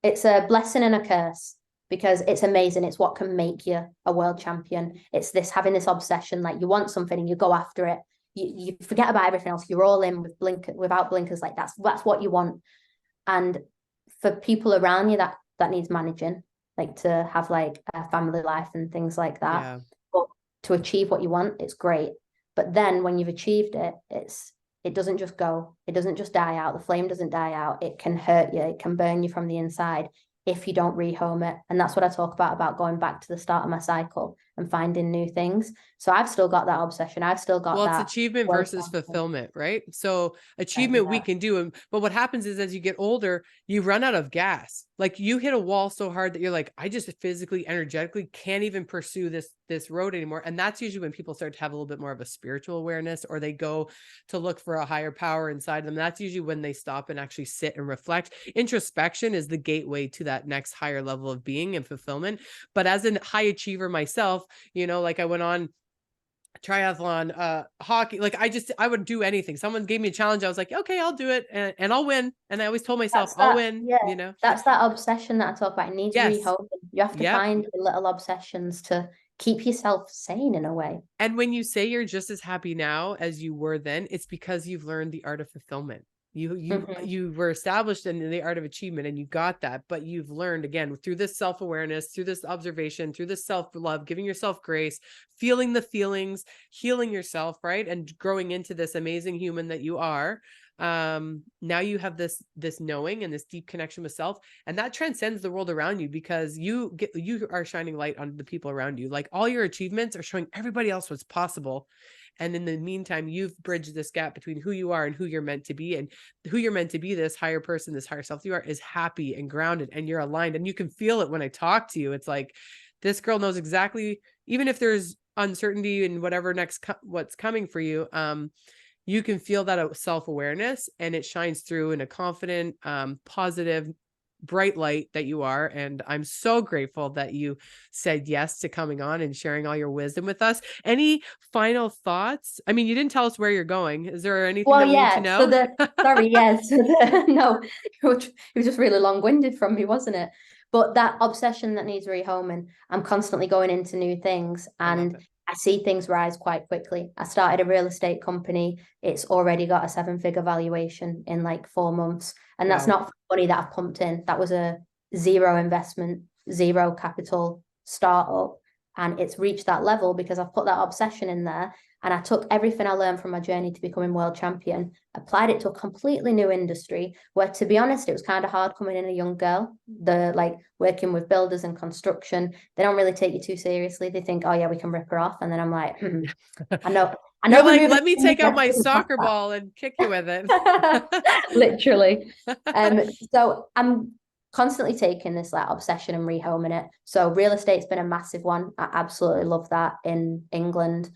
it's a blessing and a curse, because it's amazing. It's what can make you a world champion. It's this, having this obsession, like, you want something and you go after it. You forget about everything else. You're all in without blinkers. Like, that's what you want. And for people around you, that needs managing, like to have like a family life and things like that. Yeah. But to achieve what you want, it's great. But then when you've achieved it, it doesn't just go. It doesn't just die out. The flame doesn't die out. It can hurt you. It can burn you from the inside if you don't rehome it. And that's what I talk about going back to the start of my cycle. and finding new things. So I've still got that obsession. I've still got that. It's achievement versus fulfillment, right? So achievement we can do, but what happens is as you get older, you run out of gas. Like you hit a wall so hard that you're like, I just physically, energetically can't even pursue this road anymore. And that's usually when people start to have a little bit more of a spiritual awareness, or they go to look for a higher power inside them. That's usually when they stop and actually sit and reflect. Introspection is the gateway to that next higher level of being and fulfillment. But as a high achiever myself, like I went on triathlon, hockey, like I would do anything. Someone gave me a challenge, I was like, okay, I'll do it, and I'll win. And I always told myself I'll win. Yeah, that's that obsession that I talk about. It needs rehoming. You have to find the little obsessions to keep yourself sane in a way. And when you say you're just as happy now as you were then, it's because you've learned the art of fulfillment. You were established in the art of achievement, and you got that, but you've learned again through this self-awareness, through this observation, through this self-love, giving yourself grace, feeling the feelings, healing yourself, right? And growing into this amazing human that you are. Now you have this knowing and this deep connection with self, and that transcends the world around you, because you are shining light on the people around you. Like all your achievements are showing everybody else what's possible. And in the meantime, you've bridged this gap between who you are and who you're meant to be. And who you're meant to be, this higher person, this higher self you are, is happy and grounded, and you're aligned. And you can feel it when I talk to you. It's like, this girl knows exactly, even if there's uncertainty in whatever what's coming for you, you can feel that self-awareness, and it shines through in a confident, positive, bright light that you are. And I'm so grateful that you said yes to coming on and sharing all your wisdom with us. Any final thoughts? I mean, you didn't tell us where you're going. Is there anything that we need to know? No, it was just really long-winded from me, wasn't it? But that obsession that needs rehoming, I'm constantly going into new things, and I see things rise quite quickly. I started a real estate company. It's already got a 7-figure valuation in like 4 months. And that's not money that I've pumped in. That was a zero investment, zero capital startup. And it's reached that level because I've put that obsession in there. And I took everything I learned from my journey to becoming world champion, applied it to a completely new industry where, to be honest, it was kind of hard coming in a young girl. Working with builders and construction, they don't really take you too seriously. They think, oh yeah, we can rip her off. And then I'm like, I know. You're like, let me take out my soccer ball and kick you with it. Literally. So I'm constantly taking this like obsession and rehoming it. So real estate's been a massive one. I absolutely love that in England.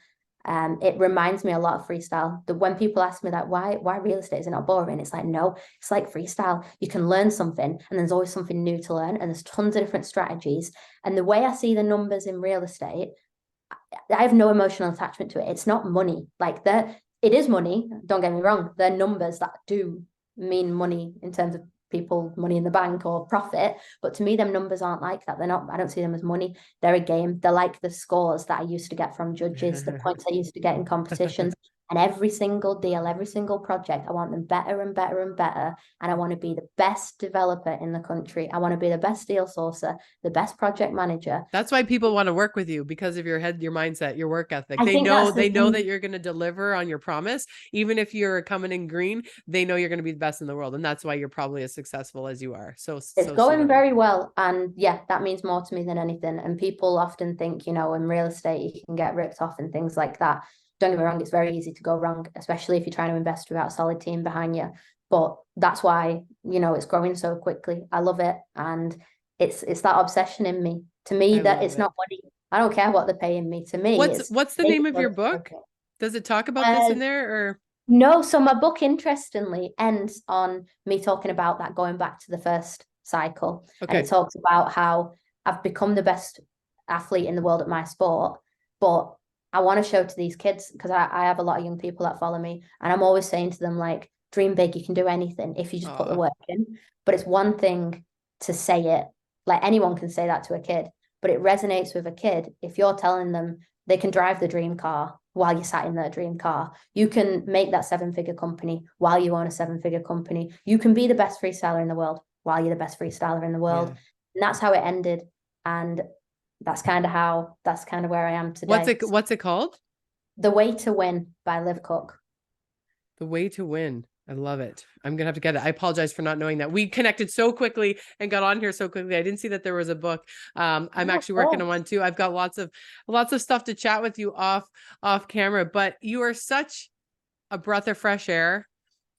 It reminds me a lot of freestyle. When people ask me that, why real estate, is it not boring? It's like, no, it's like freestyle. You can learn something, and there's always something new to learn, and there's tons of different strategies. And the way I see the numbers in real estate, I have no emotional attachment to it. It's not money. Like it is money. Don't get me wrong. They're numbers that do mean money in terms of people, money in the bank or profit. But to me, them numbers aren't like that. They're not. I don't see them as money. They're a game. They're like the scores that I used to get from judges, the points I used to get in competitions. And every single deal, every single project, I want them better and better and better. And I want to be the best developer in the country. I want to be the best deal sourcer, the best project manager. That's why people want to work with you, because of your head, your mindset, your work ethic. They know that you're going to deliver on your promise. Even if you're coming in green, they know you're going to be the best in the world. And that's why you're probably as successful as you are. So it's going very well. And yeah, that means more to me than anything. And people often think, in real estate, you can get ripped off and things like that. Don't get me wrong, it's very easy to go wrong, especially if you're trying to invest without a solid team behind you. But that's why, it's growing so quickly. I love it. And it's that obsession in me. To me, that it's not money. I don't care what they're paying me. To me, what's the name of your book? Does it talk about this in there, or? No, so my book, interestingly, ends on me talking about that going back to the first cycle. Okay. And it talks about how I've become the best athlete in the world at my sport, but I want to show to these kids, because I have a lot of young people that follow me, and I'm always saying to them, like, dream big, you can do anything if you just put the work in. But it's one thing to say it, like anyone can say that to a kid, but it resonates with a kid if you're telling them they can drive the dream car while you're sat in their dream car. You can make that 7-figure company while you own a 7-figure company. You can be the best freestyler in the world while you're the best freestyler in the world. Yeah. And that's how it ended. And that's kind of where I am today. What's it called? The Way to Win by Liv Cooke. The Way to Win. I love it. I'm going to have to get it. I apologize for not knowing that. We connected so quickly and got on here so quickly. I didn't see that there was a book. I'm actually working on one too. I've got lots of stuff to chat with you off camera, but you are such a breath of fresh air.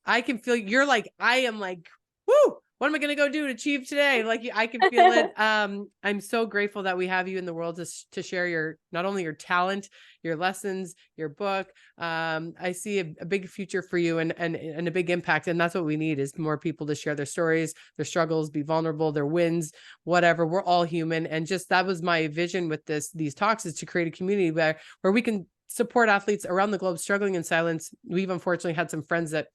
I can feel you're like, I am like, whoo, what am I going to go do to achieve today? Like I can feel it. I'm so grateful that we have you in the world to share your, not only your talent, your lessons, your book. I see a big future for you and a big impact. And that's what we need is more people to share their stories, their struggles, be vulnerable, their wins, whatever. We're all human. And just, that was my vision with these talks, is to create a community where we can support athletes around the globe struggling in silence. We've unfortunately had some friends that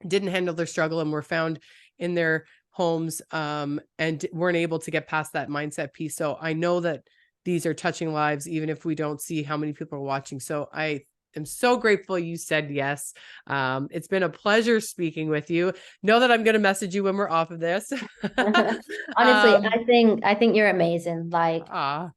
didn't handle their struggle and were found in their homes and weren't able to get past that mindset piece. So I know that these are touching lives, even if we don't see how many people are watching. So I am so grateful you said yes. It's been a pleasure speaking with you. Know that I'm going to message you when we're off of this. Honestly, I think you're amazing. Like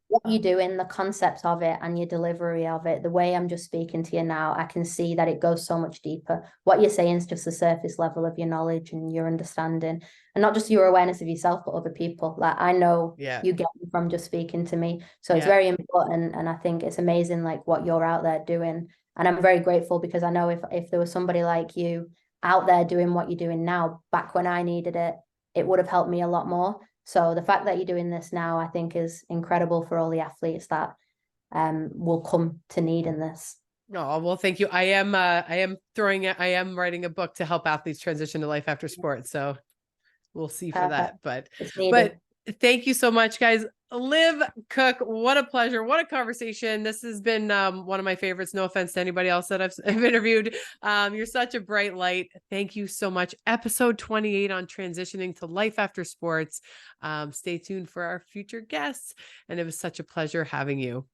what you do in the concept of it and your delivery of it, the way I'm just speaking to you now, I can see that it goes so much deeper. What you're saying is just the surface level of your knowledge and your understanding, and not just your awareness of yourself, but other people. Like I know you get from just speaking to me. So it's very important. And I think it's amazing, like what you're out there doing. And I'm very grateful because I know if there was somebody like you out there doing what you're doing now, back when I needed it, it would have helped me a lot more. So the fact that you're doing this now, I think, is incredible for all the athletes that will come to need in this. Oh, well, thank you. I am writing a book to help athletes transition to life after sports. So we'll see for that, but thank you so much, guys. Liv Cooke, what a pleasure. What a conversation. This has been one of my favorites. No offense to anybody else that I've interviewed. You're such a bright light. Thank you so much. Episode 28 on transitioning to life after sports. Stay tuned for our future guests. And it was such a pleasure having you.